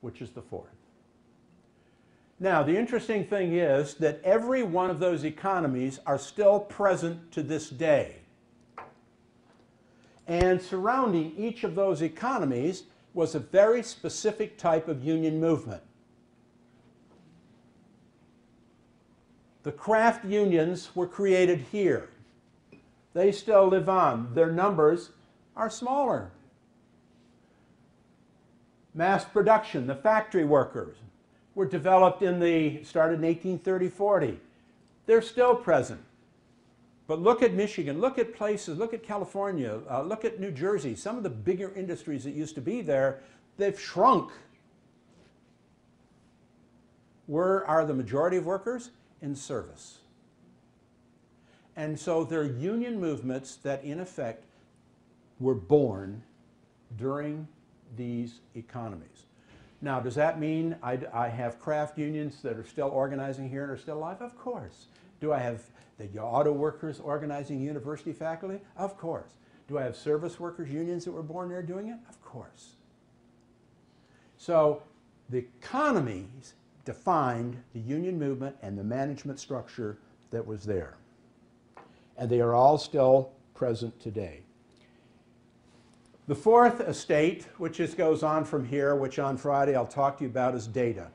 which is the fourth. Now, the interesting thing is that every one of those economies are still present to this day. And surrounding each of those economies was a very specific type of union movement. The craft unions were created here. They still live on. Their numbers are smaller. Mass production, the factory workers, were developed started in 1830-40. They're still present. But look at Michigan, look at places, look at California, look at New Jersey. Some of the bigger industries that used to be there, they've shrunk. Where are the majority of workers? In service. And so they're union movements that, in effect, were born during these economies. Now, does that mean I have craft unions that are still organizing here and are still alive? Of course. Do I have the auto workers organizing university faculty? Of course. Do I have service workers unions that were born there doing it? Of course. So the economies defined the union movement and the management structure that was there. And they are all still present today. The fourth estate, which just goes on from here, which on Friday I'll talk to you about, is data.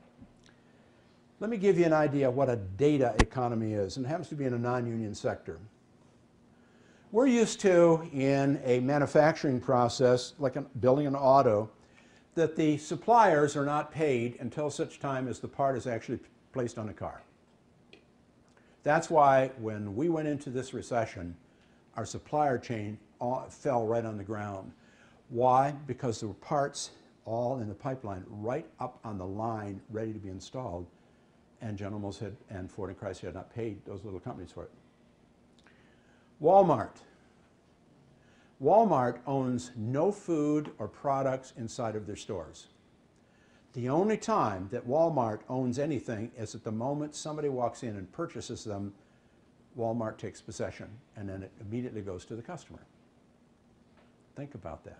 Let me give you an idea of what a data economy is, and it happens to be in a non-union sector. We're used to, in a manufacturing process, like building an auto, that the suppliers are not paid until such time as the part is actually placed on the car. That's why when we went into this recession, our supplier chain fell right on the ground. Why? Because there were parts all in the pipeline right up on the line ready to be installed, and General Motors and Ford and Chrysler had not paid those little companies for it. Walmart. Walmart owns no food or products inside of their stores. The only time that Walmart owns anything is at the moment somebody walks in and purchases them, Walmart takes possession, and then it immediately goes to the customer. Think about that.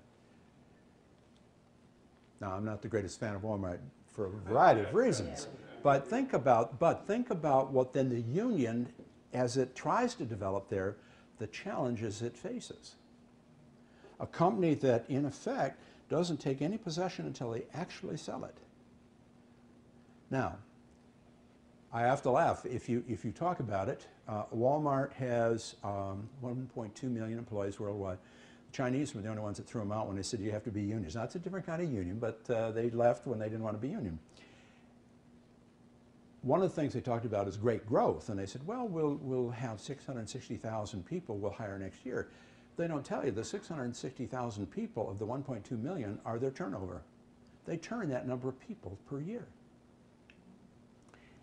Now, I'm not the greatest fan of Walmart for a variety of reasons, but think about what then the union, as it tries to develop there, the challenges it faces. A company that, in effect, doesn't take any possession until they actually sell it. Now, I have to laugh. If you talk about it, Walmart has 1.2 million employees worldwide. The Chinese were the only ones that threw them out when they said you have to be unions. Now, it's a different kind of union, but they left when they didn't want to be union. One of the things they talked about is great growth, and they said, well, we'll have 660,000 people we'll hire next year. They don't tell you the 660,000 people of the 1.2 million are their turnover. They turn that number of people per year.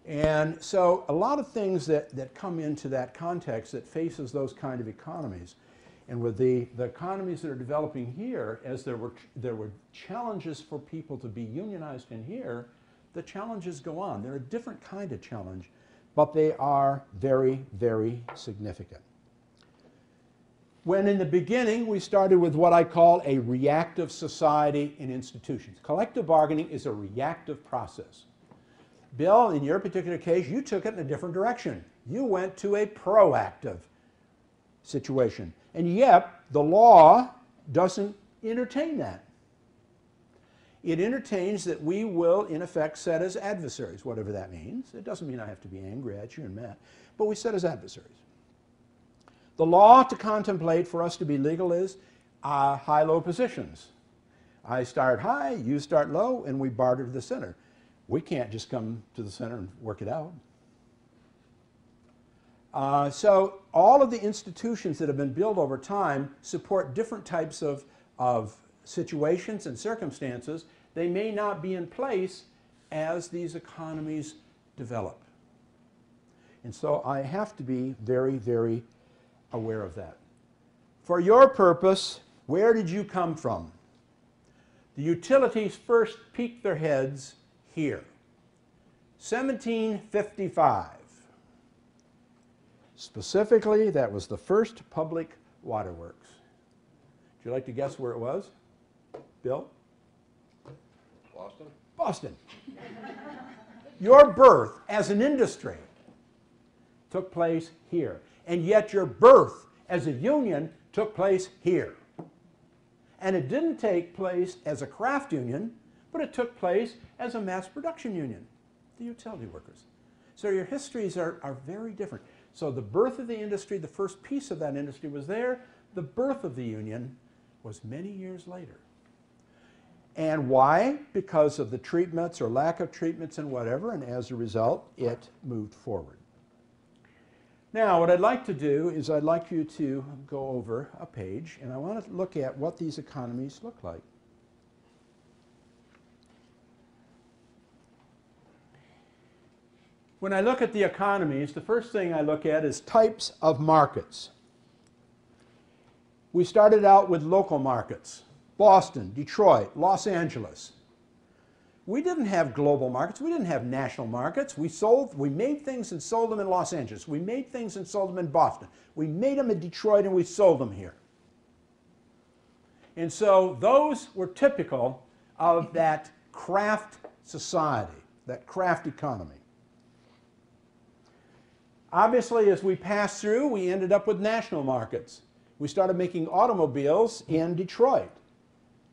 And so a lot of things that come into that context that faces those kind of economies. And with the economies that are developing here, as there were challenges for people to be unionized in here, the challenges go on. They're a different kind of challenge, but they are very, very significant. When in the beginning we started with what I call a reactive society in institutions. Collective bargaining is a reactive process. Bill, in your particular case, you took it in a different direction. You went to a proactive situation. And yet, the law doesn't entertain that. It entertains that we will, in effect, set as adversaries, whatever that means. It doesn't mean I have to be angry at you and mad, but we set as adversaries. The law to contemplate for us to be legal is high-low positions. I start high, you start low, and we barter to the center. We can't just come to the center and work it out. So all of the institutions that have been built over time support different types of situations and circumstances. They may not be in place as these economies develop. And so I have to be very, very aware of that. For your purpose, where did you come from? The utilities first peeked their heads here. 1755. Specifically, that was the first public waterworks. Would you like to guess where it was? Bill? Boston. Boston. Your birth as an industry took place here. And yet your birth as a union took place here. And it didn't take place as a craft union, but it took place as a mass production union, the utility workers. So your histories are very different. So the birth of the industry, the first piece of that industry was there. The birth of the union was many years later. And why? Because of the treatments or lack of treatments and whatever, and as a result, it moved forward. Now, what I'd like to do is I'd like you to go over a page, and I want to look at what these economies look like. When I look at the economies, the first thing I look at is types of markets. We started out with local markets. Boston, Detroit, Los Angeles. We didn't have global markets. We didn't have national markets. We made things and sold them in Los Angeles. We made things and sold them in Boston. We made them in Detroit and we sold them here. And so those were typical of that craft society, that craft economy. Obviously, as we passed through, we ended up with national markets. We started making automobiles in Detroit.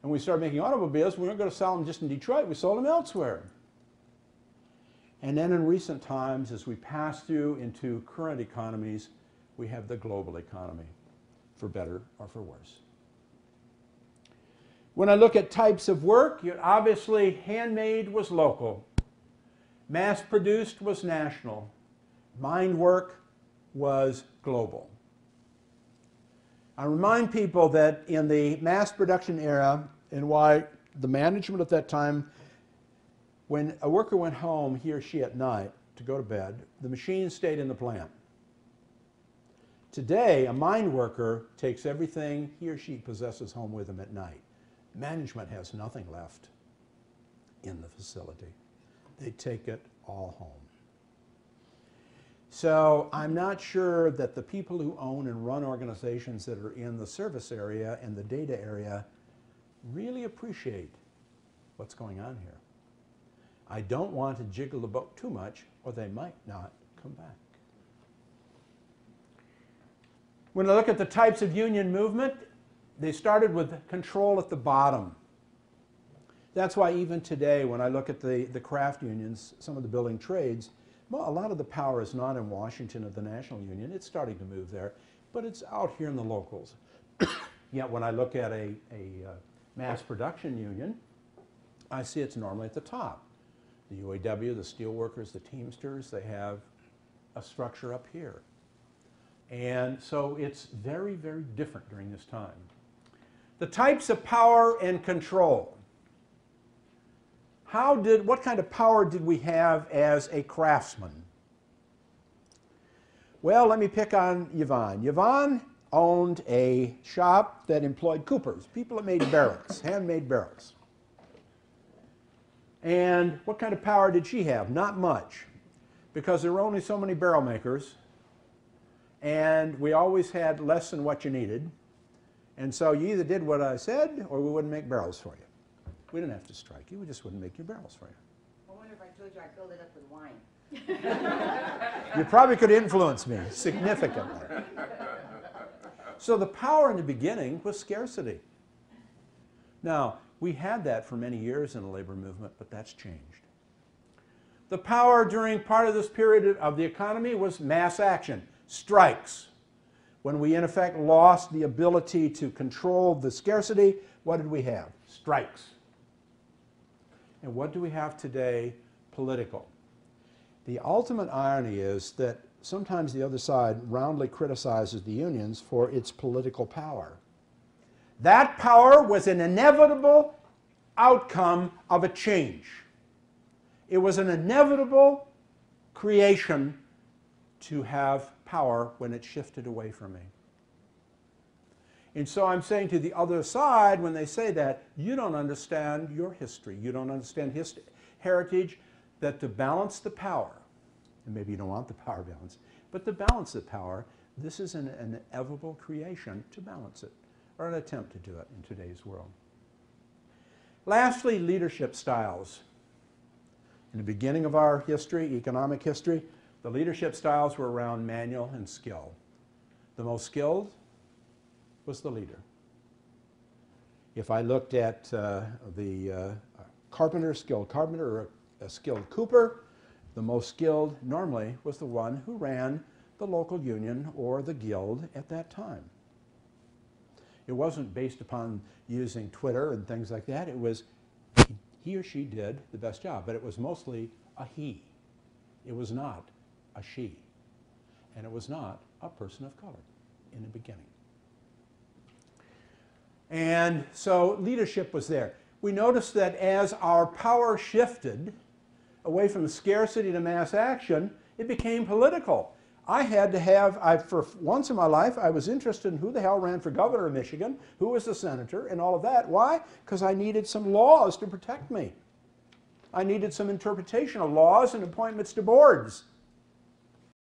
And we started making automobiles, we weren't going to sell them just in Detroit, we sold them elsewhere. And then in recent times, as we pass through into current economies, we have the global economy, for better or for worse. When I look at types of work, obviously handmade was local, mass-produced was national, mind work was global. I remind people that in the mass production era, and why the management at that time, when a worker went home, he or she at night, to go to bed, the machine stayed in the plant. Today, a mine worker takes everything he or she possesses home with him at night. Management has nothing left in the facility. They take it all home. So I'm not sure that the people who own and run organizations that are in the service area and the data area really appreciate what's going on here. I don't want to jiggle the boat too much or they might not come back. When I look at the types of union movement, they started with control at the bottom. That's why even today when I look at the craft unions, some of the building trades, well, a lot of the power is not in Washington at the National Union. It's starting to move there, but it's out here in the locals. Yet when I look at a mass production union, I see it's normally at the top. The UAW, the steelworkers, the Teamsters, they have a structure up here. And so it's very, very different during this time. The types of power and control. What kind of power did we have as a craftsman? Well, let me pick on Yvonne. Yvonne owned a shop that employed coopers, people that made barrels, handmade barrels. And what kind of power did she have? Not much, because there were only so many barrel makers, and we always had less than what you needed. And so you either did what I said, or we wouldn't make barrels for you. We didn't have to strike you, we just wouldn't make your barrels for you. I wonder if I told you I filled it up with wine. You probably could influence me significantly. So the power in the beginning was scarcity. Now, we had that for many years in the labor movement, but that's changed. The power during part of this period of the economy was mass action, strikes. When we in effect lost the ability to control the scarcity, what did we have? Strikes. And what do we have today? Political. The ultimate irony is that sometimes the other side roundly criticizes the unions for its political power. That power was an inevitable outcome of a change. It was an inevitable creation to have power when it shifted away from me. And so I'm saying to the other side, when they say that, you don't understand your history. You don't understand heritage, that to balance the power, and maybe you don't want the power balance, but to balance the power, this is an inevitable creation to balance it, or an attempt to do it in today's world. Lastly, leadership styles. In the beginning of our history, economic history, the leadership styles were around manual and skill. The most skilled was the leader. If I looked at the carpenter, skilled carpenter, or a skilled cooper, the most skilled normally was the one who ran the local union or the guild at that time. It wasn't based upon using Twitter and things like that. It was he or she did the best job, but it was mostly a he. It was not a she. And it was not a person of color in the beginning. And so leadership was there. We noticed that as our power shifted away from scarcity to mass action, it became political. I had to have, for once in my life, I was interested in who the hell ran for governor of Michigan, who was the senator, and all of that. Why? Because I needed some laws to protect me. I needed some interpretation of laws and appointments to boards.